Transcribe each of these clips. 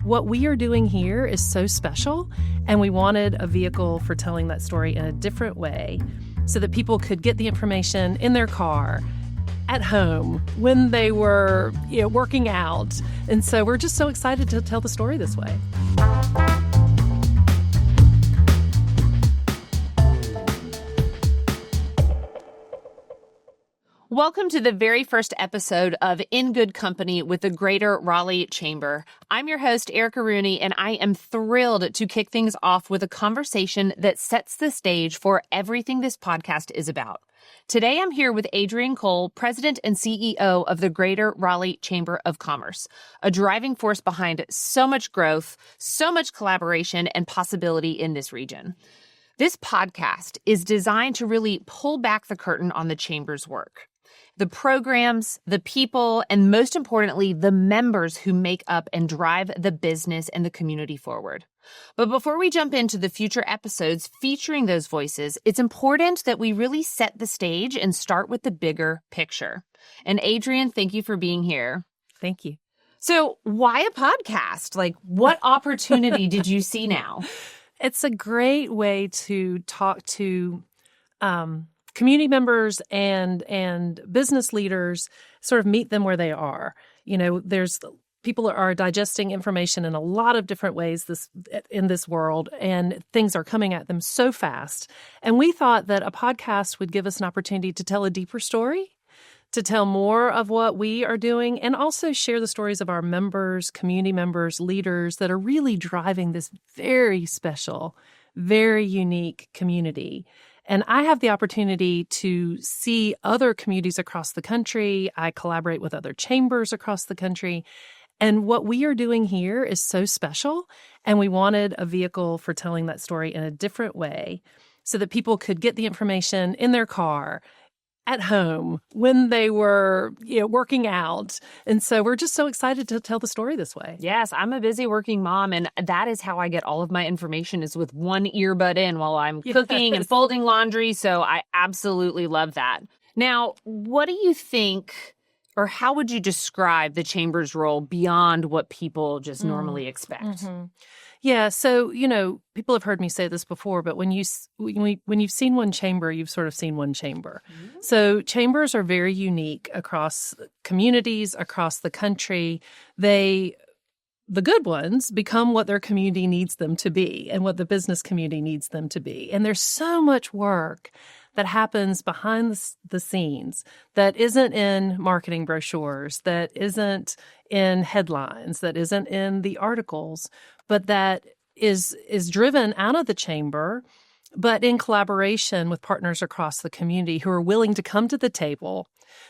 what we are doing here is so special, and we wanted a vehicle for telling that story in a different way so that people could get the information in their car, at home, when they were working out. And so we're just so excited to tell the story this way. Welcome to the very first episode of In Good Company with the Greater Raleigh Chamber. I'm your host, Erica Rooney, and I am thrilled to kick things off with a conversation that sets the stage for everything this podcast is about. Today, I'm here with Adrienne Cole, President and CEO of the Greater Raleigh Chamber of Commerce, a driving force behind so much growth, so much collaboration, and possibility in this region. This podcast is designed to really pull back the curtain on the Chamber's work. The programs, the people, and most importantly, the members who make up and drive the business and the community forward. But before we jump into the future episodes featuring those voices, it's important that we really set the stage and start with the bigger picture. And Adrienne, thank you for being here. Thank you. So why a podcast? Like, what opportunity did you see now? It's a great way to talk to community members and business leaders, sort of meet them where they are. People are digesting information in a lot of different ways in this world, and things are coming at them so fast. And we thought that a podcast would give us an opportunity to tell a deeper story, to tell more of what we are doing, and also share the stories of our members, community members, leaders that are really driving this very special, very unique community. And I have the opportunity to see other communities across the country. I collaborate with other chambers across the country. And what we are doing here is so special, and we wanted a vehicle for telling that story in a different way so that people could get the information in their car, at home, when they were working out. And so we're just so excited to tell the story this way. Yes, I'm a busy working mom, and that is how I get all of my information, is with one earbud in while I'm cooking and folding laundry. So I absolutely love that. Now, what do you think, or how would you describe the Chamber's role beyond what people just normally expect? Mm-hmm. Yeah, so, people have heard me say this before, but when you've seen one chamber, you've sort of seen one chamber. Mm-hmm. So chambers are very unique across communities, across the country. The good ones become what their community needs them to be and what the business community needs them to be. And there's so much work that happens behind the scenes that isn't in marketing brochures, that isn't in headlines, that isn't in the articles, but that is driven out of the chamber, but in collaboration with partners across the community who are willing to come to the table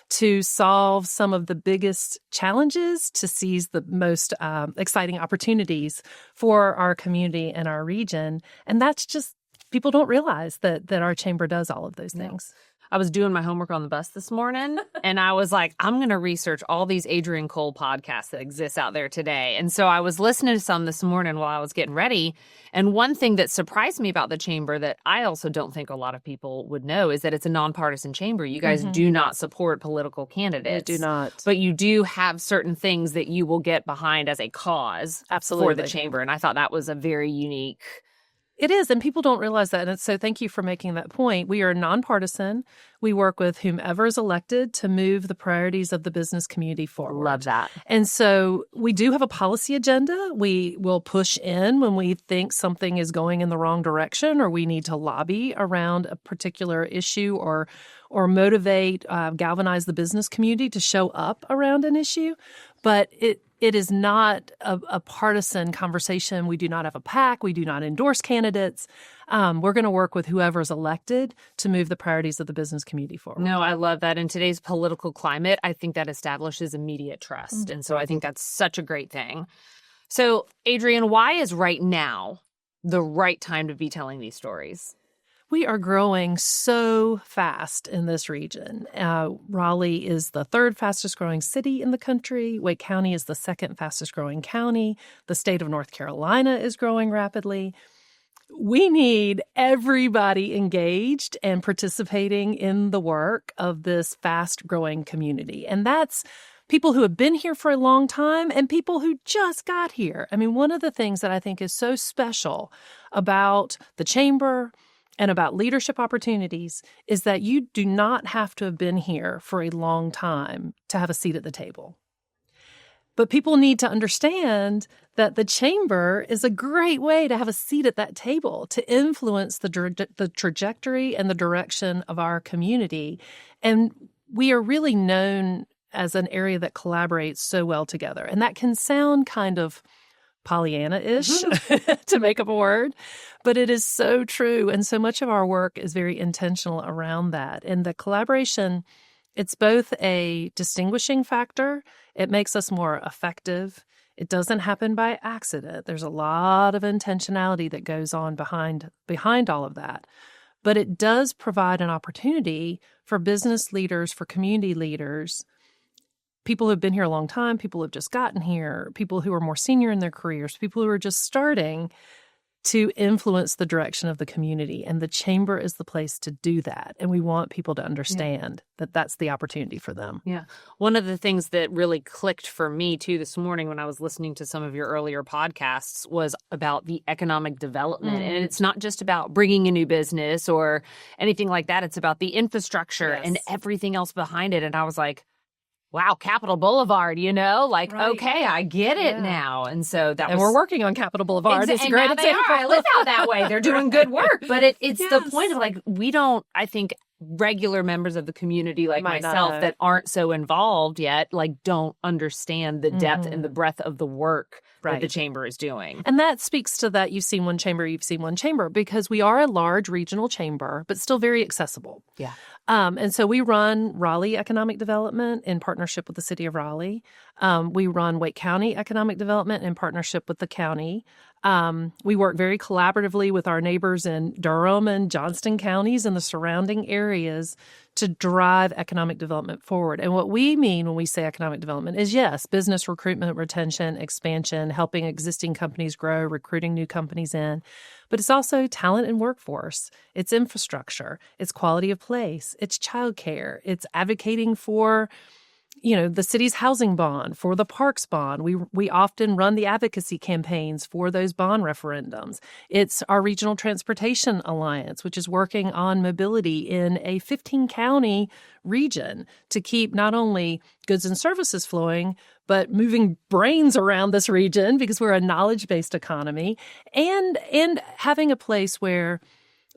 to solve some of the biggest challenges, to seize the most exciting opportunities for our community and our region. And that's just, people don't realize that our chamber does all of those things. Yeah. I was doing my homework on the bus this morning, and I was like, I'm going to research all these Adrienne Cole podcasts that exist out there today. And so I was listening to some this morning while I was getting ready. And one thing that surprised me about the chamber that I also don't think a lot of people would know is that it's a nonpartisan chamber. You guys do not support political candidates. We do not. But you do have certain things that you will get behind as a cause for the chamber. And I thought that was a very unique. It is, and people don't realize that. And so thank you for making that point. We are nonpartisan. We work with whomever is elected to move the priorities of the business community forward. Love that. And so we do have a policy agenda. We will push in when we think something is going in the wrong direction, or we need to lobby around a particular issue, or motivate, galvanize the business community to show up around an issue. But it is not a partisan conversation. We do not have a PAC. We do not endorse candidates. We're going to work with whoever's elected to move the priorities of the business community forward. No, I love that. In today's political climate, I think that establishes immediate trust. Mm-hmm. And so I think that's such a great thing. So, Adrienne, why is right now the right time to be telling these stories? We are growing so fast in this region. Raleigh is the third fastest growing city in the country. Wake County is the second fastest growing county. The state of North Carolina is growing rapidly. We need everybody engaged and participating in the work of this fast growing community. And that's people who have been here for a long time and people who just got here. I mean, one of the things that I think is so special about the chamber and about leadership opportunities is that you do not have to have been here for a long time to have a seat at the table. But people need to understand that the chamber is a great way to have a seat at that table, to influence the trajectory and the direction of our community. And we are really known as an area that collaborates so well together. And that can sound kind of Pollyanna-ish, to make up a word, but it is so true. And so much of our work is very intentional around that. And the collaboration, it's both a distinguishing factor. It makes us more effective. It doesn't happen by accident. There's a lot of intentionality that goes on behind all of that. But it does provide an opportunity for business leaders, for community leaders, people who have been here a long time, people who have just gotten here, people who are more senior in their careers, people who are just starting to influence the direction of the community. And the chamber is the place to do that. And we want people to understand that that's the opportunity for them. Yeah. One of the things that really clicked for me, too, this morning when I was listening to some of your earlier podcasts was about the economic development. And it's not just about bringing a new business or anything like that. It's about the infrastructure and everything else behind it. And I was like, wow, Capitol Boulevard, okay, I get it now. And so we're working on Capitol Boulevard. It's a great example. I live out that way. They're doing good work. But it's the point of we don't, I think, regular members of the community like myself that aren't so involved yet, don't understand the depth and the breadth of the work that the chamber is doing. And that speaks to that you've seen one chamber, because we are a large regional chamber, but still very accessible. Yeah. And so we run Raleigh Economic Development in partnership with the city of Raleigh. We run Wake County Economic Development in partnership with the county. We work very collaboratively with our neighbors in Durham and Johnston counties and the surrounding areas to drive economic development forward. And what we mean when we say economic development is, yes, business recruitment, retention, expansion, helping existing companies grow, recruiting new companies in. But it's also talent and workforce. It's infrastructure. It's quality of place. It's childcare. It's advocating for the city's housing bond, for the parks bond. We often run the advocacy campaigns for those bond referendums. It's our Regional Transportation Alliance, which is working on mobility in a 15-county region to keep not only goods and services flowing, but moving brains around this region because we're a knowledge-based economy, and having a place where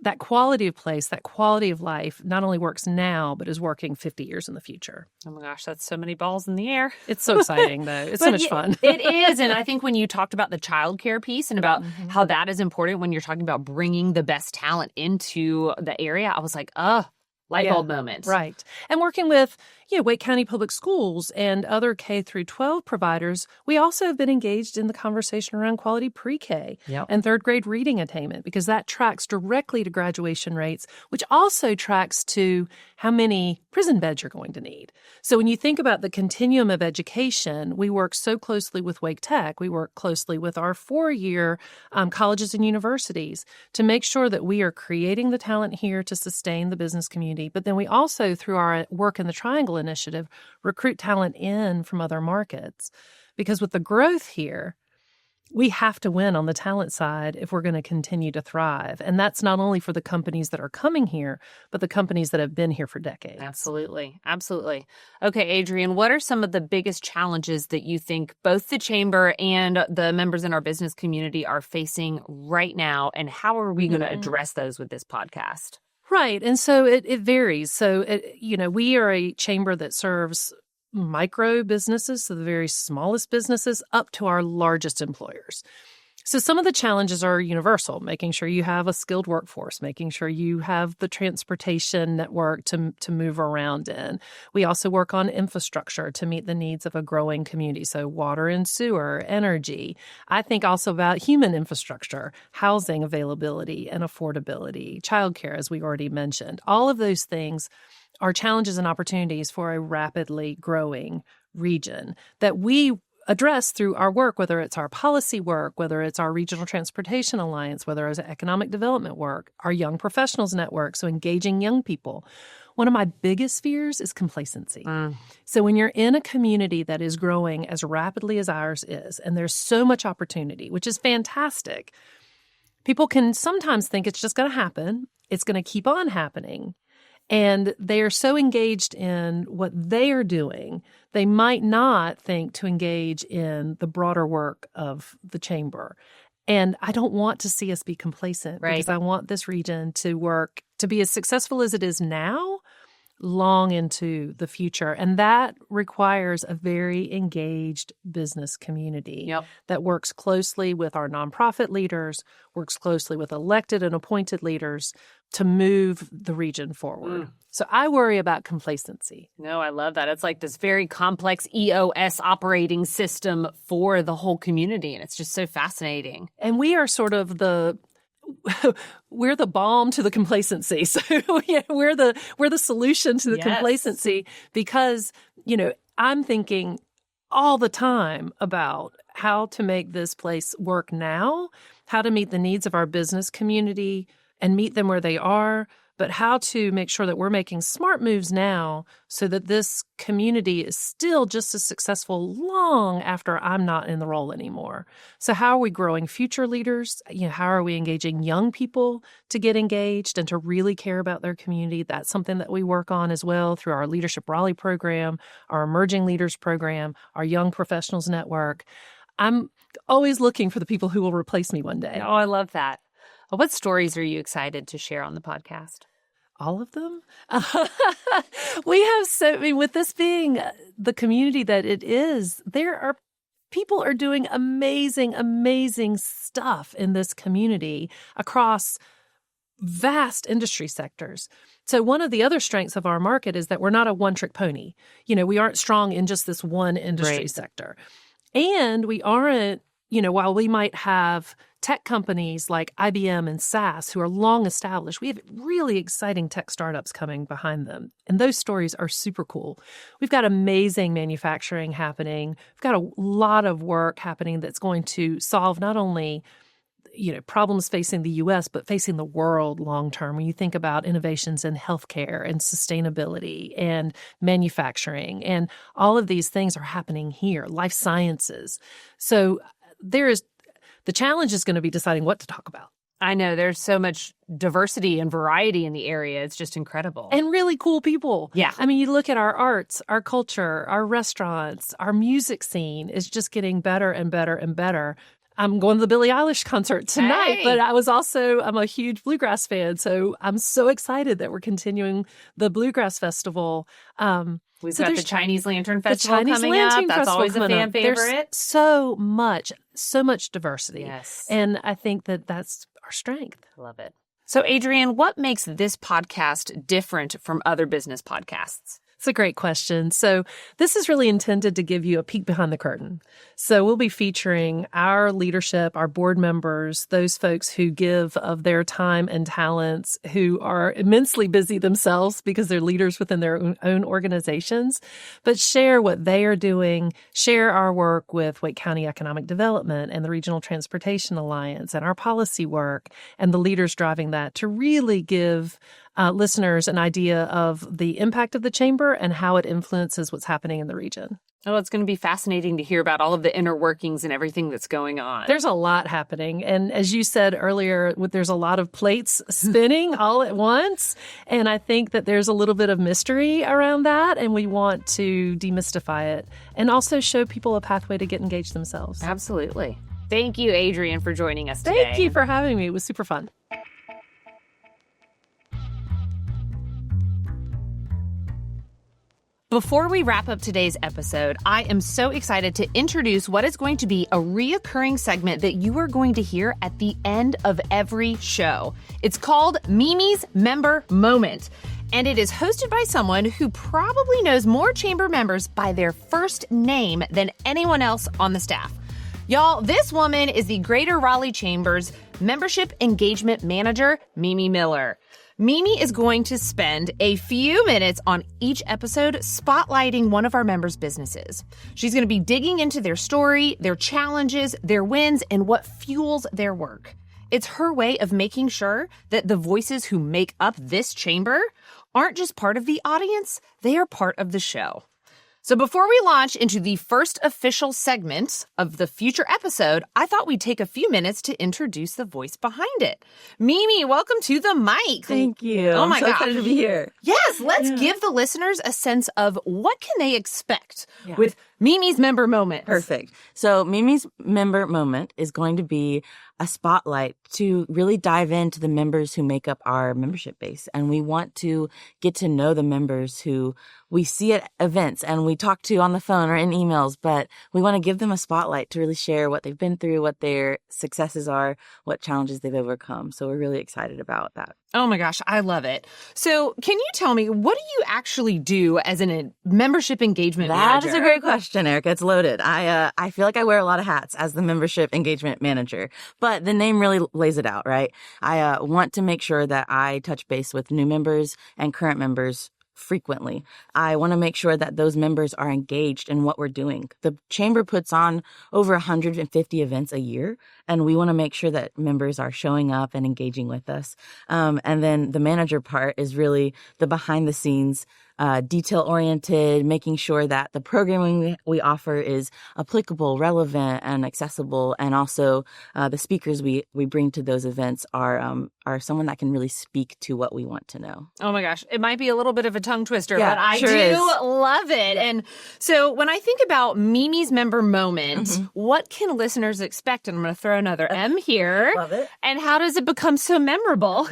that quality of place, that quality of life not only works now, but is working 50 years in the future. Oh my gosh, that's so many balls in the air. It's so exciting, though. It's so much fun. It is. And I think when you talked about the childcare piece and about how that is important when you're talking about bringing the best talent into the area, I was like, light bulb moment. Right. And working with Wake County Public Schools and other K through 12 providers, we also have been engaged in the conversation around quality pre-K and third grade reading attainment, because that tracks directly to graduation rates, which also tracks to how many prison beds you're going to need. So when you think about the continuum of education, we work so closely with Wake Tech. We work closely with our 4-year colleges and universities to make sure that we are creating the talent here to sustain the business community. But then we also, through our work in the Triangle Initiative, recruit talent in from other markets. Because with the growth here, we have to win on the talent side if we're going to continue to thrive. And that's not only for the companies that are coming here, but the companies that have been here for decades. Absolutely. Absolutely. Okay, Adrienne, what are some of the biggest challenges that you think both the chamber and the members in our business community are facing right now? And how are we going to address those with this podcast? Right. And so it varies. So, we are a chamber that serves micro businesses, so the very smallest businesses, up to our largest employers. So some of the challenges are universal, making sure you have a skilled workforce, making sure you have the transportation network to move around in. We also work on infrastructure to meet the needs of a growing community, so water and sewer, energy. I think also about human infrastructure, housing availability and affordability, childcare, as we already mentioned. All of those things are challenges and opportunities for a rapidly growing region that we address through our work, whether it's our policy work, whether it's our Regional Transportation Alliance, whether it's economic development work, our Young Professionals Network, so engaging young people. One of my biggest fears is complacency. So when you're in a community that is growing as rapidly as ours is, and there's so much opportunity, which is fantastic, people can sometimes think it's just going to happen. It's going to keep on happening. And they are so engaged in what they are doing, they might not think to engage in the broader work of the chamber. And I don't want to see us be complacent because I want this region to work to be as successful as it is now, long into the future. And that requires a very engaged business community that works closely with our nonprofit leaders, works closely with elected and appointed leaders to move the region forward. So I worry about complacency. No, I love that. It's like this very complex EOS operating system for the whole community. And it's just so fascinating. And we are sort of we're the balm to the complacency. So we're the solution to the complacency because, I'm thinking all the time about how to make this place work now, how to meet the needs of our business community and meet them where they are, but how to make sure that we're making smart moves now so that this community is still just as successful long after I'm not in the role anymore. So how are we growing future leaders? How are we engaging young people to get engaged and to really care about their community? That's something that we work on as well through our Leadership Raleigh program, our Emerging Leaders program, our Young Professionals Network. I'm always looking for the people who will replace me one day. Oh, I love that. Well, what stories are you excited to share on the podcast? All of them? We have with this being the community that it is, people are doing amazing, amazing stuff in this community across vast industry sectors. So one of the other strengths of our market is that we're not a one-trick pony. We aren't strong in just this one industry sector. And we aren't, while we might have tech companies like IBM and SAS who are long established, we have really exciting tech startups coming behind them. And those stories are super cool. We've got amazing manufacturing happening. We've got a lot of work happening that's going to solve not only problems facing the U.S., but facing the world long term. When you think about innovations in healthcare and sustainability and manufacturing, and all of these things are happening here, life sciences. So the challenge is going to be deciding what to talk about. I know there's so much diversity and variety in the area. It's just incredible. And really cool people. Yeah. I mean, you look at our arts, our culture, our restaurants, our music scene is just getting better and better and better. I'm going to the Billie Eilish concert tonight, but I'm a huge bluegrass fan. So I'm so excited that we're continuing the Bluegrass Festival. We've got the Chinese Lantern Festival coming up. That's always a fan favorite. There's so much diversity. Yes. And I think that that's our strength. I love it. So, Adrienne, what makes this podcast different from other business podcasts? It's a great question. So this is really intended to give you a peek behind the curtain. So we'll be featuring our leadership, our board members, those folks who give of their time and talents, who are immensely busy themselves because they're leaders within their own organizations, but share what they are doing, share our work with Wake County Economic Development and the Regional Transportation Alliance and our policy work and the leaders driving that to really give listeners an idea of the impact of the chamber and how it influences what's happening in the region. Oh, it's going to be fascinating to hear about all of the inner workings and everything that's going on. There's a lot happening. And as you said earlier, there's a lot of plates spinning all at once. And I think that there's a little bit of mystery around that. And we want to demystify it and also show people a pathway to get engaged themselves. Absolutely. Thank you, Adrienne, for joining us today. Thank you for having me. It was super fun. Before we wrap up today's episode, I am so excited to introduce what is going to be a reoccurring segment that you are going to hear at the end of every show. It's called Mimi's Member Moment, and it is hosted by someone who probably knows more chamber members by their first name than anyone else on the staff. Y'all, this woman is the Greater Raleigh Chamber's Membership Engagement Manager, Mimi Miller. Mimi is going to spend a few minutes on each episode spotlighting one of our members' businesses. She's going to be digging into their story, their challenges, their wins, and what fuels their work. It's her way of making sure that the voices who make up this chamber aren't just part of the audience, they are part of the show. So before we launch into the first official segment of the future episode, I thought we'd take a few minutes to introduce the voice behind it. Mimi, welcome to the mic. Thank you. Oh my I'm so gosh. excited to be here. Yes, let's give the listeners a sense of what can they expect with Mimi's member moment. Perfect. So Mimi's member moment is going to be a spotlight to really dive into the members who make up our membership base. And we want to get to know the members who we see at events and we talk to on the phone or in emails, but we want to give them a spotlight to really share what they've been through, what their successes are, what challenges they've overcome. So we're really excited about that. Oh my gosh, I love it. So can you tell me, what do you actually do as a membership engagement manager? That is a great question, Erica. It's loaded. I feel like I wear a lot of hats as the membership engagement manager, but the name really lays it out, right? I want to make sure that I touch base with new members and current members frequently. I want to make sure that those members are engaged in what we're doing. The Chamber puts on over 150 events a year, and we want to make sure that members are showing up and engaging with us. And then the manager part is really the behind the scenes, detail-oriented, making sure that the programming we offer is applicable, relevant, and accessible. And also the speakers we bring to those events are someone that can really speak to what we want to know. Oh my gosh, it might be a little bit of a tongue twister, Yeah, but I sure do is. love it. And so when I think about Mimi's member moment, what can listeners expect? And I'm going to throw another M here. Love it. And how does it become so memorable?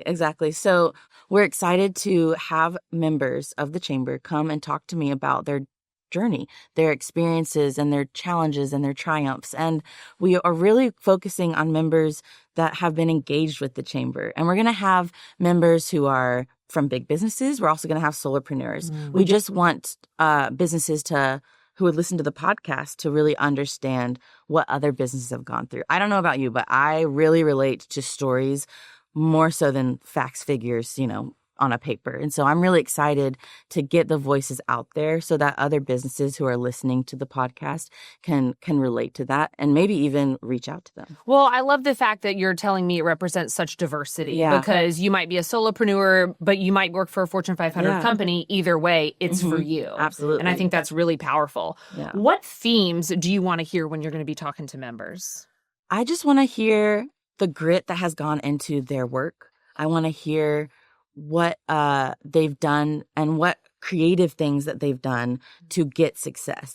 Exactly. So we're excited to have members of the Chamber come and talk to me about their journey, their experiences and their challenges and their triumphs. And we are really focusing on members that have been engaged with the Chamber. And we're going to have members who are from big businesses. We're also going to have solopreneurs. We just want businesses who would listen to the podcast to really understand what other businesses have gone through. I don't know about you, but I really relate to stories more so than facts, figures, on a paper. And so I'm really excited to get the voices out there so that other businesses who are listening to the podcast can relate to that and maybe even reach out to them. Well, I love the fact that you're telling me it represents such diversity because you might be a solopreneur, but you might work for a Fortune 500 company. Either way, it's for you. Absolutely. And I think that's really powerful. Yeah. What themes do you want to hear when you're going to be talking to members? I just want to hear the grit that has gone into their work. I want to hear what they've done and what creative things that they've done to get success.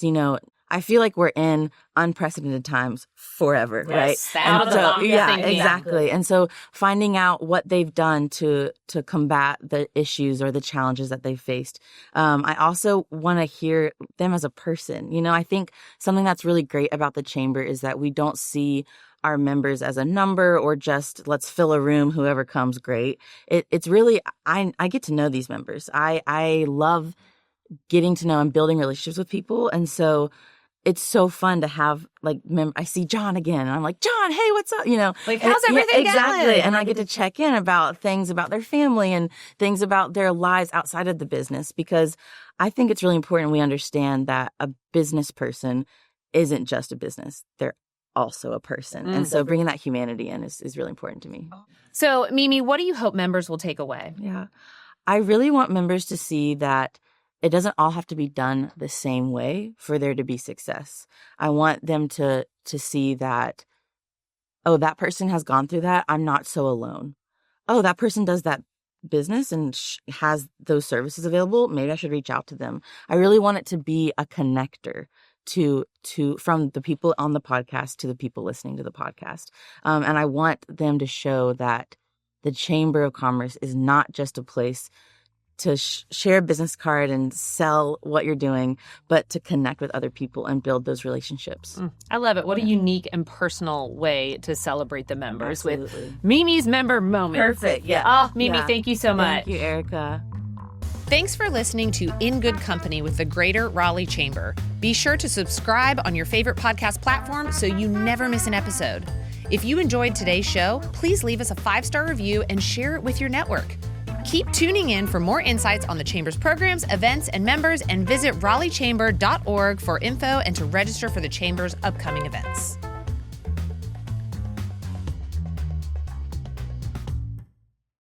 I feel like we're in unprecedented times forever, right? Out of the box thinking. Exactly. And so finding out what they've done to combat the issues or the challenges that they've faced. I also want to hear them as a person. I think something that's really great about the Chamber is that we don't see our members as a number or just let's fill a room, whoever comes, great. It's really, I get to know these members. I love getting to know and building relationships with people. And so it's so fun to have, I see John again, and I'm like, John, hey, what's up? How's everything exactly. going? And I get to check in about things about their family and things about their lives outside of the business, because I think it's really important we understand that a business person isn't just a business. They're also a person. And so bringing that humanity in is really important to me. So, Mimi, what do you hope members will take away? Yeah. I really want members to see that it doesn't all have to be done the same way for there to be success. I want them to see that, oh, that person has gone through that. I'm not so alone. Oh, that person does that business and has those services available. Maybe I should reach out to them. I really want it to be a connector to from the people on the podcast to the people listening to the podcast. And I want them to show that the Chamber of Commerce is not just a place to share a business card and sell what you're doing, but to connect with other people and build those relationships. I love it. What a unique and personal way to celebrate the members Absolutely. with Mimi's member moment. Perfect. Yeah. Oh, Mimi, thank you so much. Thank you, Erica. Thanks for listening to In Good Company with the Greater Raleigh Chamber. Be sure to subscribe on your favorite podcast platform so you never miss an episode. If you enjoyed today's show, please leave us a 5-star review and share it with your network. Keep tuning in for more insights on the Chamber's programs, events, and members, and visit RaleighChamber.org for info and to register for the Chamber's upcoming events.